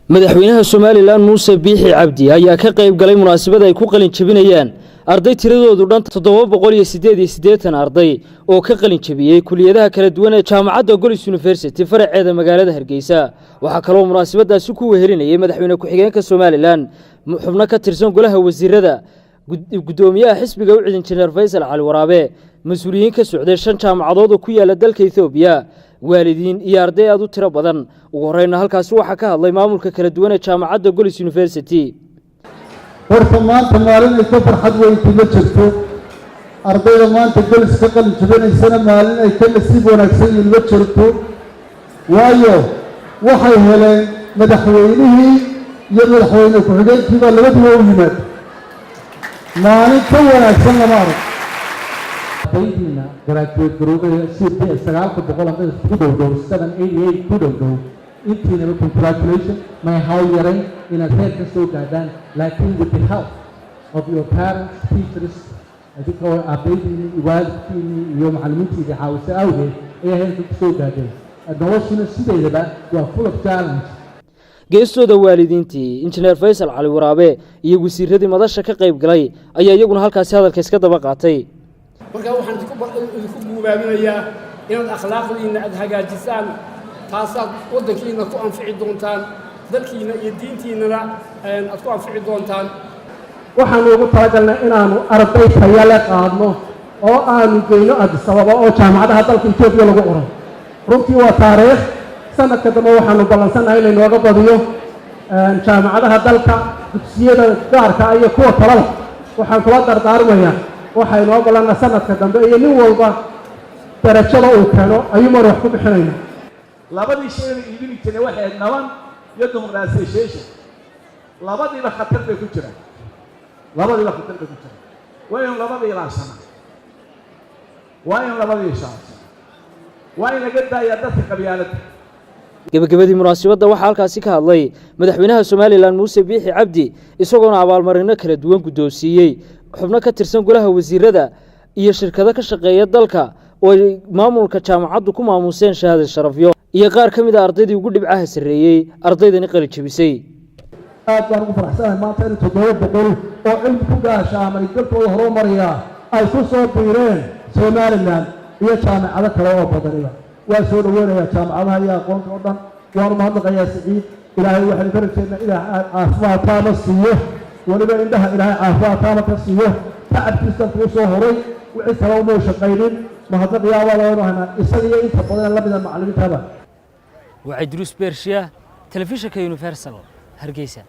madaxweynaha Soomaaliland Muuse Biixi Cabdi ayaa ka qayb galay munaasabad ay ku qalin jabinayaan arday tiradoodu dhan 788 arday oo ka qalin jabiyay kuliyadaha kala duwan ee jaamacadda Golis University faraceeda magaalada Hargeysa waxa kale oo munaasabadaasi ku wehelinayay madaxweyne ku-xigeenka Soomaaliland xubno ka tirsan golaha wasiirada gudoomiyaha xisbiga u ciidan Injineer Faysal Cali Waraabe mas'uuliyiin ka socday 5 jaamacadood oo ku yaala dalka Itoobiya waalidiin iyo arday aad u tiro badan ugu horeyna halkaas waxa ka hadlay maamulka kala duwan ee jaamacadda Golis University horta maanta maalin ay ka farxad weyn kuma jirto ardayda maanta Golis ka qalin jabinaysana maalin ay ka nasiib wanaagsan yihiin ma jirto waayo waxay heleen madaxweynihii iyo madaxweyne ku-xigeenkiiba labaduba u yimaad maalin ka wanaagsan lama arag ardaydiina graduate garoobay CPA 900 ku dhow 788 ku dhow intiina congratulation my how yaray inaad heer ka soo gaadhaan laakiin with the help of your parents teachers adikoo ardaydiina waalidkiina iyo macallimiintiina caawisa awgeed ayaa heerka ku soo gaadhay noloshuna sideedaba waa full of challenge geestooda waalidiintii Injineer Faysal Cali Waraabe iyo wasiiradii madasha ka qayb galay ayaa iyaguna halkaas hadalka iska daba qaatay marka waxaan idinku guubaaminayaa inaad akhlaaqdiina aad hagaajisaan taasaad waddankiina ku anfici doontaan dalkiina iyo diintiinana aad ku anfici doontaan waxaan ugu talagalnay inaanu arday tayo leh qaadno oo aanu geyno Addis Ababa oo jaamacadaha dalka Itoobiya lagu qoray runtii waa taariikh sanadka dambe waxaanu ballansanahay inay nooga badiyo jaamacadaha dalka dugsiyada gaarka iyo kuwa talada waxaan kula dardaarmayaa waxay noo balana sanadka dambe iyo nin walba darajada uu keeno ayuu mar wax ku bixinayna labadii shay ee idin jireen waxay naban iyo dimuqraasiyaysan labadiiba khatar bay ku jiraan waa in labadii ilaashana waa in labadii shaacsan waa in laga daayaa dadka qabyaaladda gabagabadii munaasabadda waxaa halkaasi ka hadlay madaxweynaha Soomaaliland Muuse Biixi Cabdi isagoona abaalmarino kala duwan guddoonsiiyay xubno ka tirsan golaha wasiirada iyo shirkado ka shaqeeya dalka oo maamulka jaamacaddu ku maamuseen shahaado sharafyo iyo qaar kamid ah ardaydii ugu dhibcaha sareeyay ardaydani qalin jabisay aad baan ugu faraxsanahay maanta in 700 oo cilmi ku gaashaamay dalkooda horumariya ay ku soo biireen Soomaaliland iyo jaamacado kale oo badan waa soo dhaweynaya jaamacadaha iyo aqoonta oo dhan waan mahadnaqayaa Saciid ilaahay waxaan ka rajaynayaa ilaahay caafimaad taama siiyo waliba indhaha ilaahay caafimaad taama ka siiyo tacabkiisa ku soo horay wixii kale oo uu shaqeeyay mahadnaqayaa walaalaha isaga inta badan la mid ah macallimiinta waa Idris Bershiya telefishinka Universal Hargeysa